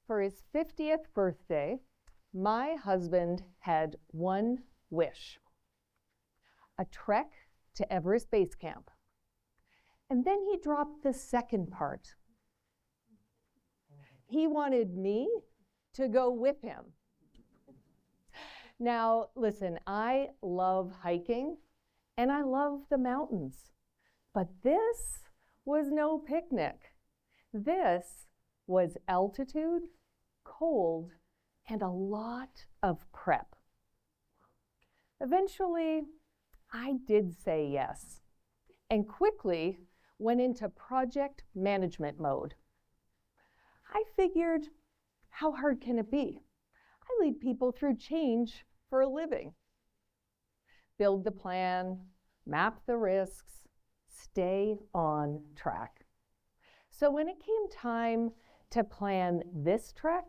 for his 50th birthday, my husband had one wish: a trek to Everest Base Camp. And then he dropped the second part. He wanted me to go with him. Now, listen, I love hiking and I love the mountains, but this was no picnic. This was altitude, cold, and a lot of prep. Eventually, I did say yes, and quickly went into project management mode. I figured, how hard can it be? I lead people through change for a living. Build the plan, map the risks, stay on track. So when it came time to plan this trek,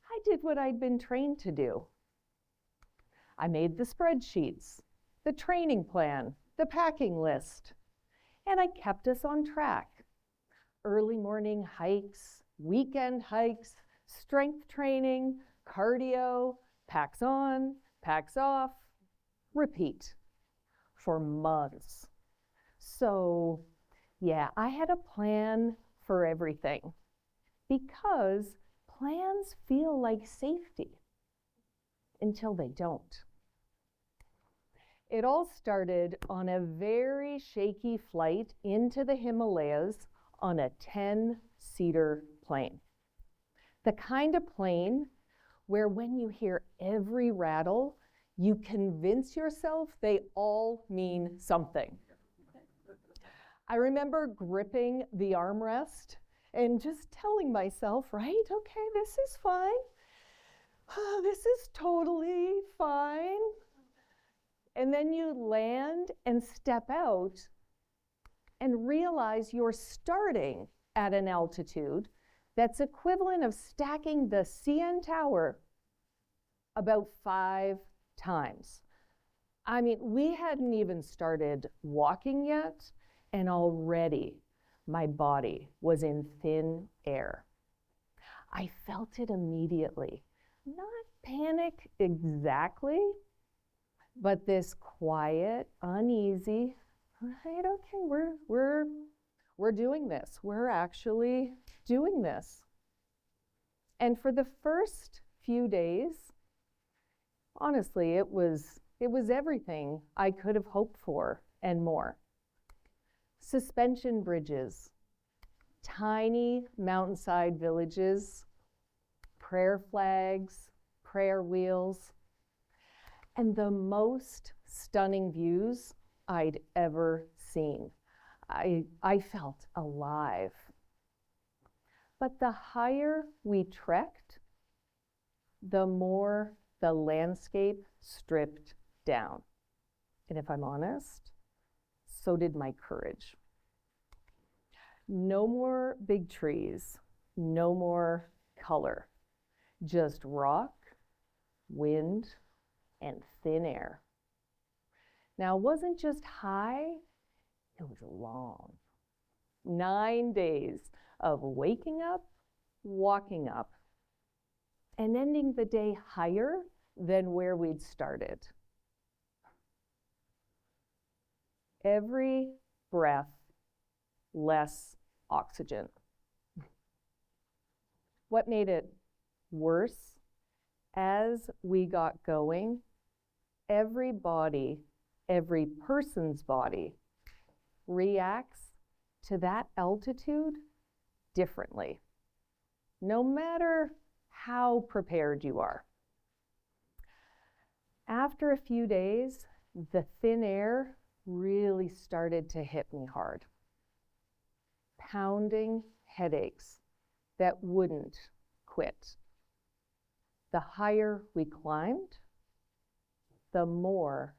I did what I'd been trained to do. I made the spreadsheets, the training plan, the packing list, and I kept us on track. Early morning hikes, weekend hikes, strength training, cardio, packs on, packs off, repeat for months. So yeah, I had a plan for everything because plans feel like safety until they don't. It all started on a very shaky flight into the Himalayas on a 10-seater plane. The kind of plane where when you hear every rattle, you convince yourself they all mean something. I remember gripping the armrest and just telling myself, right, okay, this is fine. This is totally fine. And then you land and step out and realize you're starting at an altitude that's equivalent of stacking the CN Tower about 5 times. I mean, we hadn't even started walking yet, and already my body was in thin air. I felt it immediately. Not panic exactly, but this quiet, uneasy, right, okay, we're doing this. We're actually doing this. And for the first few days, honestly, it was everything I could have hoped for and more. Suspension bridges, tiny mountainside villages, prayer flags, prayer wheels, and the most stunning views I'd ever seen. I felt alive. But the higher we trekked, the more the landscape stripped down. And if I'm honest, so did my courage. No more big trees, no more color, just rock, wind, and thin air. Now, it wasn't just high, it was long. 9 days of waking up, walking up, and ending the day higher than where we'd started. Every breath, less oxygen. What made it worse? As we got going, every person's body reacts to that altitude differently, no matter how prepared you are. After a few days, the thin air really started to hit me hard. Pounding headaches that wouldn't quit. The higher we climbed, the more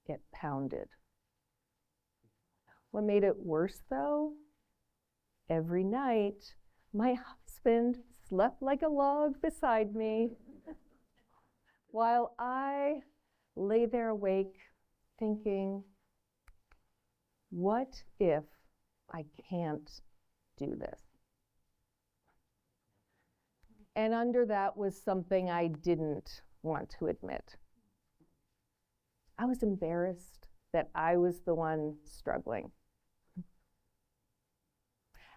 it pounded. What made it worse though? Every night, my husband slept like a log beside me while I lay there awake thinking, what if I can't do this? And under that was something I didn't want to admit. I was embarrassed that I was the one struggling.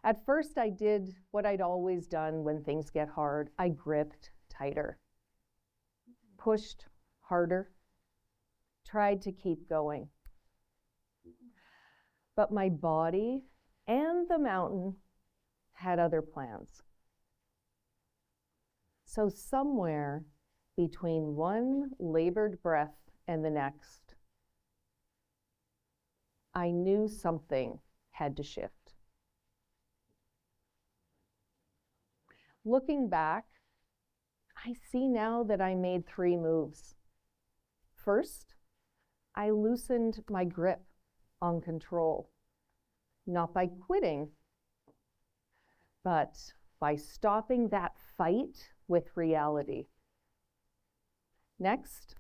At first, I did what I'd always done when things get hard. I gripped tighter, pushed harder, tried to keep going. But my body and the mountain had other plans. So somewhere between one labored breath and the next, I knew something had to shift. Looking back, I see now that I made 3 moves. First, I loosened my grip on control, not by quitting, but by stopping that fight with reality. Next,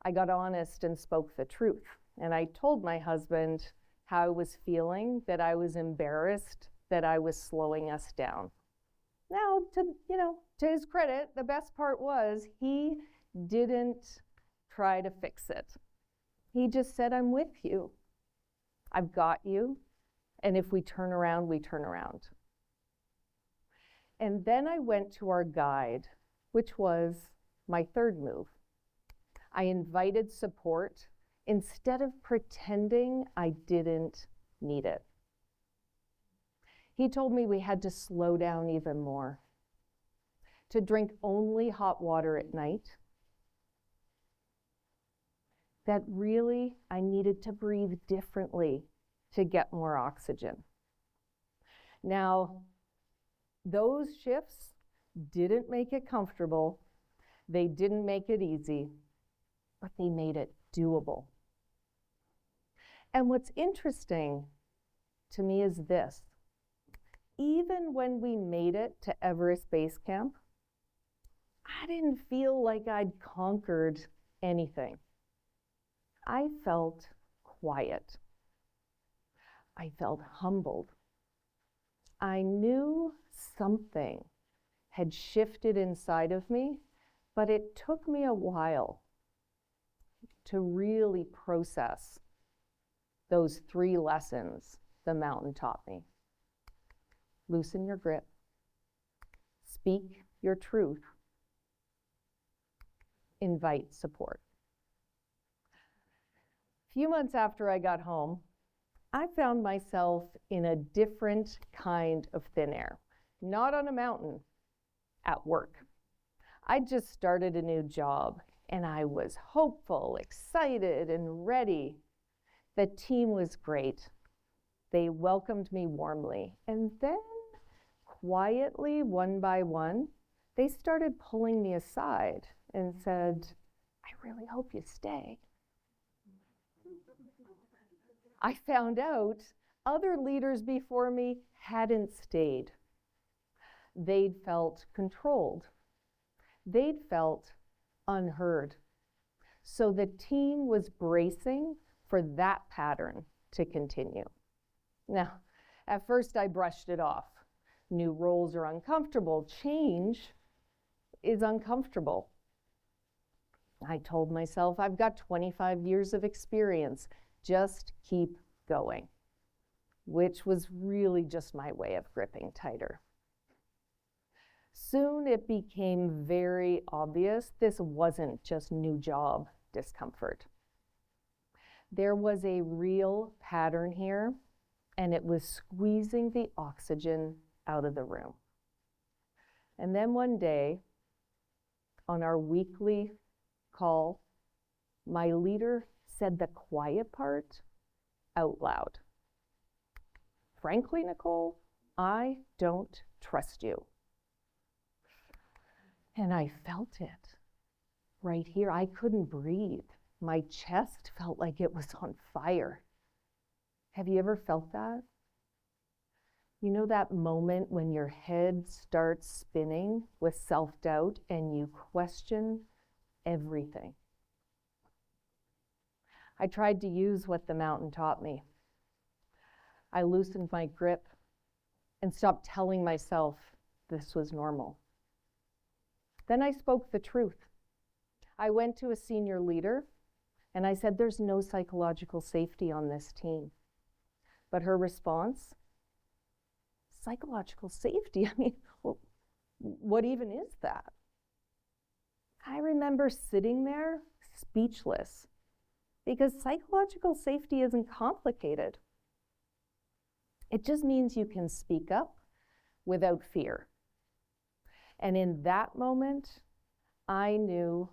I got honest and spoke the truth. And I told my husband how I was feeling, that I was embarrassed, that I was slowing us down. Now, to his credit, the best part was he didn't try to fix it. He just said, I'm with you. I've got you. And if we turn around, we turn around. And then I went to our guide, which was my 3rd move. I invited support instead of pretending I didn't need it. He told me we had to slow down even more, to drink only hot water at night, that really I needed to breathe differently to get more oxygen. Now, those shifts didn't make it comfortable, they didn't make it easy, but they made it doable. And what's interesting to me is this. Even when we made it to Everest Base Camp, I didn't feel like I'd conquered anything. I felt quiet. I felt humbled. I knew something had shifted inside of me, but it took me a while to really process those 3 lessons the mountain taught me. Loosen your grip, speak your truth, invite support. A few months after I got home, I found myself in a different kind of thin air, not on a mountain, at work. I just started a new job and I was hopeful, excited, and ready. The team was great. They welcomed me warmly. And then, quietly, one by one, they started pulling me aside and said, I really hope you stay. I found out other leaders before me hadn't stayed. They'd felt controlled. They'd felt unheard. So the team was bracing for that pattern to continue. Now, at first I brushed it off. New roles are uncomfortable. Change is uncomfortable. I told myself, I've got 25 years of experience. Just keep going, which was really just my way of gripping tighter. Soon it became very obvious this wasn't just new job discomfort. There was a real pattern here, and it was squeezing the oxygen out of the room. And then one day, on our weekly call, my leader said the quiet part out loud. Frankly, Nicole, I don't trust you. And I felt it right here. I couldn't breathe. My chest felt like it was on fire. Have you ever felt that? You know that moment when your head starts spinning with self-doubt and you question everything? I tried to use what the mountain taught me. I loosened my grip and stopped telling myself this was normal. Then I spoke the truth. I went to a senior leader and I said, there's no psychological safety on this team. But her response, psychological safety? I mean, what even is that? I remember sitting there speechless because psychological safety isn't complicated. It just means you can speak up without fear. And in that moment, I knew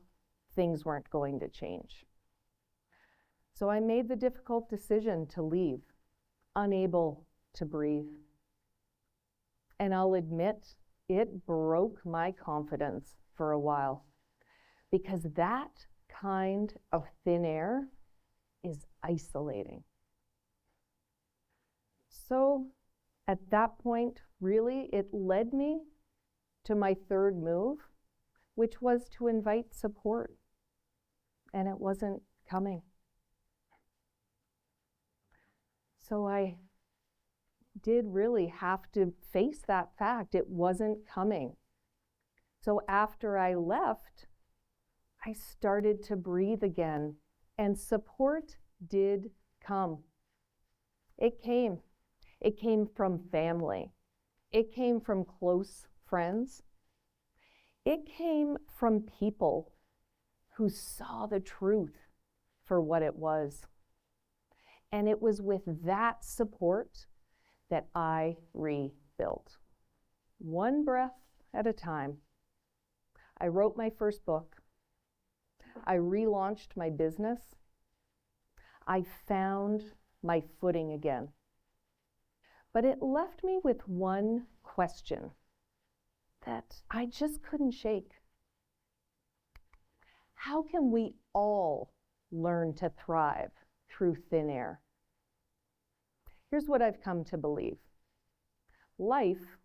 things weren't going to change. So I made the difficult decision to leave, unable to breathe. And I'll admit, it broke my confidence for a while, because that kind of thin air is isolating. So at that point, really, it led me to my third move, which was to invite support. And it wasn't coming. So I did really have to face that fact. It wasn't coming. So after I left, I started to breathe again, and support did come. It came. It came from family. It came from close friends. It came from people who saw the truth for what it was. And it was with that support that I rebuilt. One breath at a time. I wrote my first book. I relaunched my business. I found my footing again. But it left me with one question that I just couldn't shake. How can we all learn to thrive through thin air? Here's what I've come to believe. Life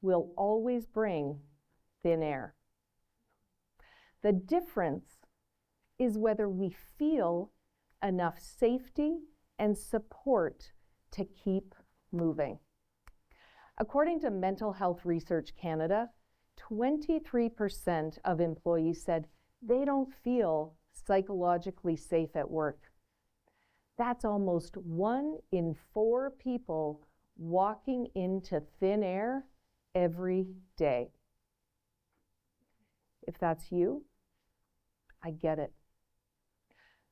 will always bring thin air. The difference is whether we feel enough safety and support to keep moving. According to Mental Health Research Canada, 23% of employees said they don't feel psychologically safe at work. That's almost 1 in 4 people walking into thin air every day. If that's you, I get it.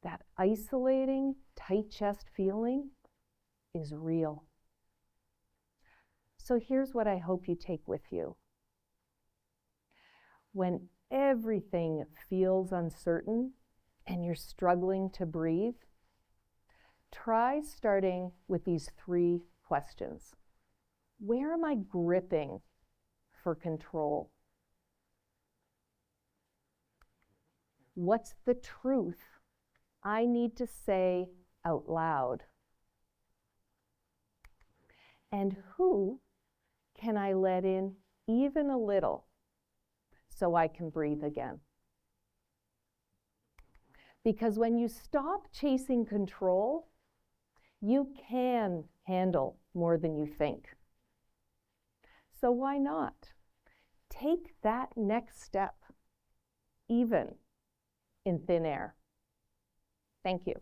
That isolating, tight chest feeling is real. So here's what I hope you take with you. When everything feels uncertain and you're struggling to breathe, try starting with these 3 questions. Where am I gripping for control? What's the truth I need to say out loud? And who can I let in even a little so I can breathe again? Because when you stop chasing control, you can handle more than you think. So why not? Take that next step, even in thin air. Thank you.